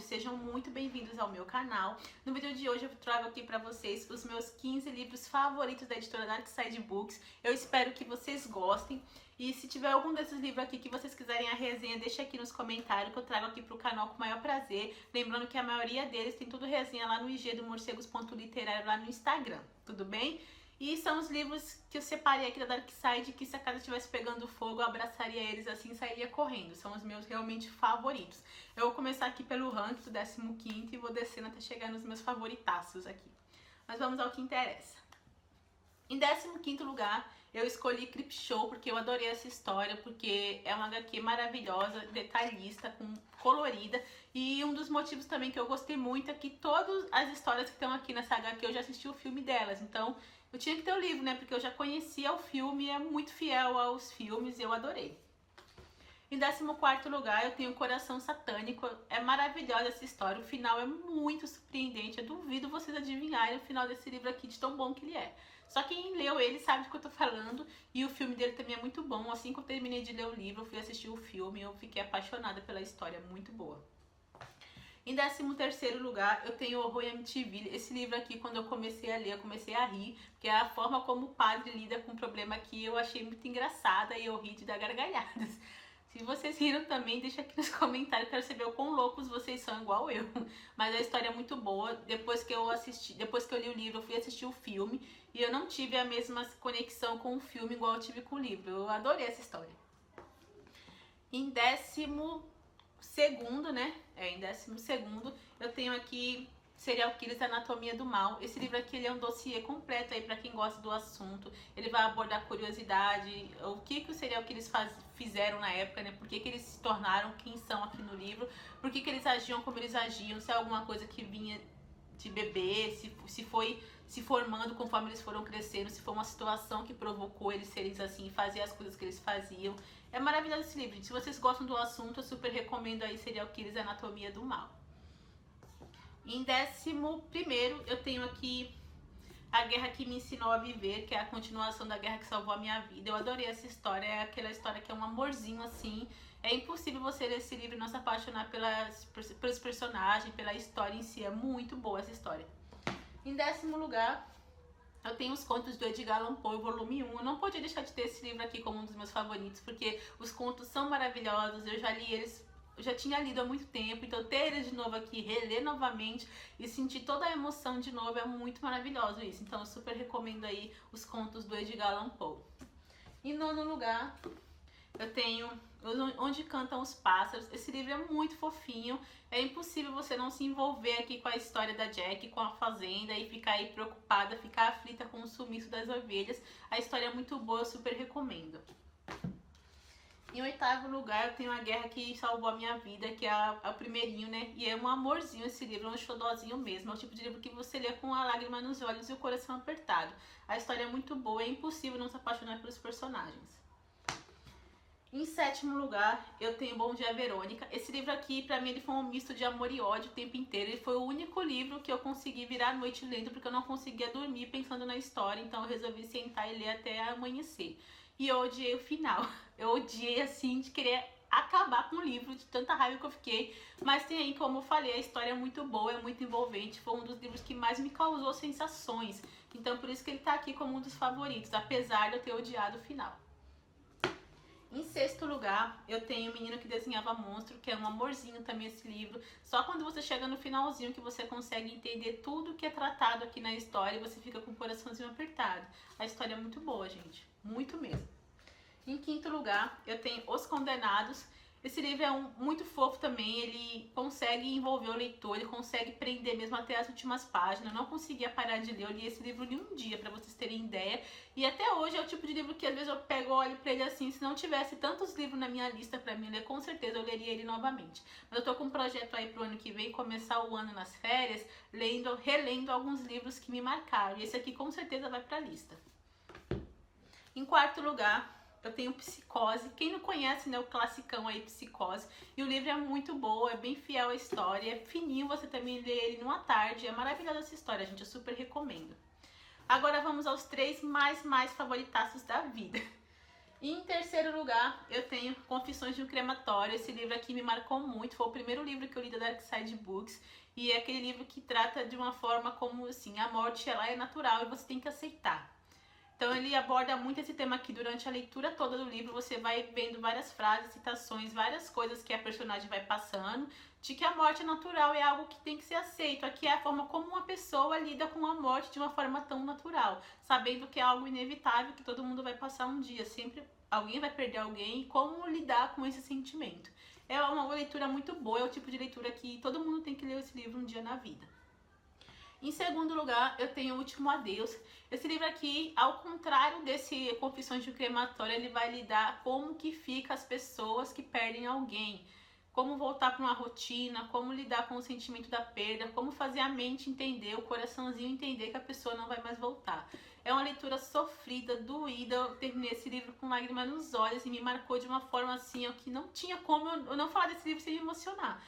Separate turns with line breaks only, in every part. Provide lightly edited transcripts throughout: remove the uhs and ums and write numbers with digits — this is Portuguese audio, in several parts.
sejam muito bem-vindos ao meu canal. No vídeo de hoje eu trago aqui para vocês os meus 15 livros favoritos da editora Darkside Books. Eu espero que vocês gostem. E se tiver algum desses livros aqui que vocês quiserem a resenha, deixa aqui nos comentários que eu trago aqui pro canal com o maior prazer. Lembrando que a maioria deles tem tudo resenha lá no IG do morcegos.literário lá no Instagram, tudo bem? E são os livros que eu separei aqui da Darkside, que se a casa estivesse pegando fogo, eu abraçaria eles assim e sairia correndo. São os meus realmente favoritos. Eu vou começar aqui pelo ranking do 15º e vou descendo até chegar nos meus favoritaços aqui. Mas vamos ao que interessa. Em 15º lugar, eu escolhi Creepshow porque eu adorei essa história, porque é uma HQ maravilhosa, detalhista, colorida. E um dos motivos também que eu gostei muito é que todas as histórias que estão aqui nessa HQ eu já assisti o filme delas. Então eu tinha que ter o livro, né? Porque eu já conhecia o filme, é muito fiel aos filmes e eu adorei. Em 14º lugar, eu tenho Coração Satânico. É maravilhosa essa história, o final é muito surpreendente. Eu duvido vocês adivinharem o final desse livro aqui, de tão bom que ele é. Só quem leu ele sabe do que eu tô falando, e o filme dele também é muito bom. Assim que eu terminei de ler o livro, eu fui assistir o filme e eu fiquei apaixonada pela história, muito boa. Em 13º lugar, eu tenho Horror em Amityville. Esse livro aqui, quando eu comecei a ler, eu comecei a rir, porque a forma como o padre lida com o problema aqui, eu achei muito engraçada e eu ri de dar gargalhadas. Se vocês riram também, deixa aqui nos comentários, quero saber o quão loucos vocês são igual eu. Mas a história é muito boa. Depois que eu li o livro, eu fui assistir o filme e eu não tive a mesma conexão com o filme igual eu tive com o livro. Eu adorei essa história. Em 12º, né? Em 12º, eu tenho aqui Serial Killers, Anatomia do Mal. Esse livro aqui, ele é um dossiê completo aí para quem gosta do assunto. Ele vai abordar curiosidade, o que os serial killers fizeram na época, né? Por que eles se tornaram quem são aqui no livro, por que eles agiam como eles agiam, se é alguma coisa que vinha de bebê, se foi se formando conforme eles foram crescendo, se foi uma situação que provocou eles serem assim e fazer as coisas que eles faziam. É maravilhoso esse livro. Se vocês gostam do assunto, eu super recomendo aí Serial Killers, Anatomia do Mal. Em 11º, eu tenho aqui A Guerra que Me Ensinou a Viver, que é a continuação da Guerra que Salvou a Minha Vida. Eu adorei essa história, é aquela história que é um amorzinho assim. É impossível você ler esse livro e não se apaixonar pelos personagens, pela história em si. É muito boa essa história. Em 10º lugar, eu tenho os contos do Edgar Allan Poe, volume 1. Eu não podia deixar de ter esse livro aqui como um dos meus favoritos, porque os contos são maravilhosos. Eu já li eles, eu já tinha lido há muito tempo, então ter eles de novo aqui, reler novamente e sentir toda a emoção de novo é muito maravilhoso isso. Então eu super recomendo aí os contos do Edgar Allan Poe. Em 9º lugar, eu tenho Onde Cantam os Pássaros. Esse livro é muito fofinho. É impossível você não se envolver aqui com a história da Jack, com a fazenda e ficar aí preocupada, ficar aflita com o sumiço das ovelhas. A história é muito boa, eu super recomendo. Em 8º lugar, eu tenho A Guerra que Salvou a Minha Vida, que é o primeirinho, né? E é um amorzinho esse livro, é um xodózinho mesmo. É o tipo de livro que você lê com a lágrima nos olhos e o coração apertado. A história é muito boa, é impossível não se apaixonar pelos personagens. Em 7º lugar, eu tenho Bom Dia Verônica. Esse livro aqui, pra mim, ele foi um misto de amor e ódio o tempo inteiro. Ele foi o único livro que eu consegui virar a noite lendo, porque eu não conseguia dormir pensando na história. Então eu resolvi sentar e ler até amanhecer. E eu odiei o final. Eu odiei, assim, de querer acabar com o livro, de tanta raiva que eu fiquei. Mas tem aí, como eu falei, a história é muito boa, é muito envolvente. Foi um dos livros que mais me causou sensações. Então por isso que ele tá aqui como um dos favoritos, apesar de eu ter odiado o final. Em 6º lugar, eu tenho O Menino que Desenhava Monstro, que é um amorzinho também esse livro. Só quando você chega no finalzinho que você consegue entender tudo que é tratado aqui na história e você fica com o coraçãozinho apertado. A história é muito boa, gente. Muito mesmo. Em 5º lugar, eu tenho Os Condenados. Esse livro é muito fofo também, ele consegue envolver o leitor, ele consegue prender mesmo até as últimas páginas. Eu não conseguia parar de ler, eu li esse livro em um dia, pra vocês terem ideia. E até hoje é o tipo de livro que às vezes eu pego e olho pra ele assim, se não tivesse tantos livros na minha lista pra mim ler, com certeza eu leria ele novamente. Mas eu tô com um projeto aí pro ano que vem, começar o ano nas férias, relendo alguns livros que me marcaram. E esse aqui com certeza vai pra lista. Em 4º lugar, eu tenho Psicose. Quem não conhece, né, o classicão aí, Psicose. E o livro é muito bom, é bem fiel à história, é fininho, você também lê ele numa tarde. É maravilhosa essa história, gente, eu super recomendo. Agora vamos aos 3 mais favoritaços da vida. E em terceiro lugar, eu tenho Confissões de um Crematório. Esse livro aqui me marcou muito, foi o primeiro livro que eu li da Dark Side Books. E é aquele livro que trata de uma forma como, assim, a morte ela é natural e você tem que aceitar. Então ele aborda muito esse tema aqui durante a leitura toda do livro. Você vai vendo várias frases, citações, várias coisas que a personagem vai passando, de que a morte é natural, é algo que tem que ser aceito. Aqui é a forma como uma pessoa lida com a morte de uma forma tão natural, sabendo que é algo inevitável, que todo mundo vai passar um dia, sempre alguém vai perder alguém, e como lidar com esse sentimento. É uma leitura muito boa, é o tipo de leitura que todo mundo tem que ler esse livro um dia na vida. Em segundo lugar, eu tenho O Último Adeus. Esse livro aqui, ao contrário desse Confissões de um Crematório, ele vai lidar como que fica as pessoas que perdem alguém. Como voltar para uma rotina, como lidar com o sentimento da perda, como fazer a mente entender, o coraçãozinho entender que a pessoa não vai mais voltar. É uma leitura sofrida, doída. Eu terminei esse livro com lágrimas nos olhos e me marcou de uma forma assim, que não tinha como eu não falar desse livro sem me emocionar.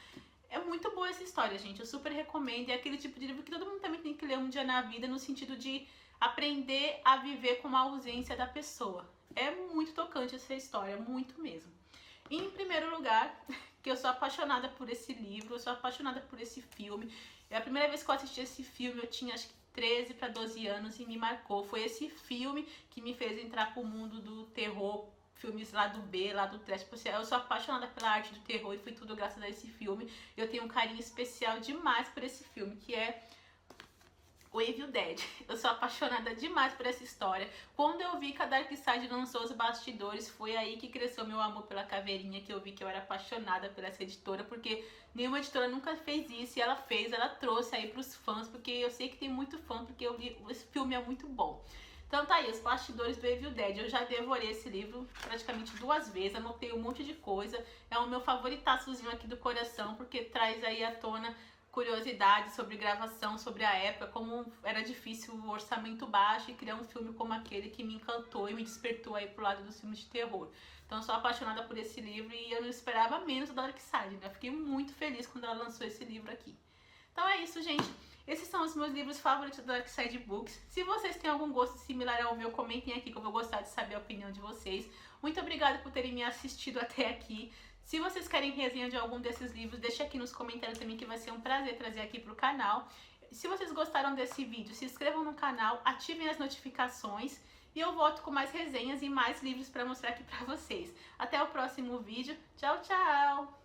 É muito boa essa história, gente. Eu super recomendo. É aquele tipo de livro que todo mundo também tem que ler um dia na vida, no sentido de aprender a viver com a ausência da pessoa. É muito tocante essa história, muito mesmo. E em primeiro lugar, que eu sou apaixonada por esse livro, eu sou apaixonada por esse filme. É a primeira vez que eu assisti esse filme, eu tinha acho que 13 para 12 anos e me marcou. Foi esse filme que me fez entrar pro mundo do terror, filmes lá do B, lá do trash. Eu sou apaixonada pela arte do terror e foi tudo graças a esse filme. Eu tenho um carinho especial demais por esse filme, que é o Evil Dead. Eu sou apaixonada demais por essa história. Quando eu vi que a Dark Side lançou os bastidores, foi aí que cresceu meu amor pela Caveirinha, que eu vi que eu era apaixonada por essa editora, porque nenhuma editora nunca fez isso, e ela fez, ela trouxe aí pros fãs, porque eu sei que tem muito fã, porque esse filme é muito bom. Então tá aí, os bastidores do Evil Dead. Eu já devorei esse livro praticamente 2 vezes, anotei um monte de coisa. É o meu favoritaçozinho aqui do coração, porque traz aí à tona curiosidades sobre gravação, sobre a época, como era difícil, o orçamento baixo, e criar um filme como aquele que me encantou e me despertou aí pro lado dos filmes de terror. Então eu sou apaixonada por esse livro e eu não esperava menos da Dark Side, né? Eu fiquei muito feliz quando ela lançou esse livro aqui. Então é isso, gente. Esses são os meus livros favoritos da Dark Side Books. Se vocês têm algum gosto similar ao meu, comentem aqui que eu vou gostar de saber a opinião de vocês. Muito obrigada por terem me assistido até aqui. Se vocês querem resenha de algum desses livros, deixa aqui nos comentários também, que vai ser um prazer trazer aqui pro canal. Se vocês gostaram desse vídeo, se inscrevam no canal, ativem as notificações e eu volto com mais resenhas e mais livros para mostrar aqui para vocês. Até o próximo vídeo. Tchau, tchau!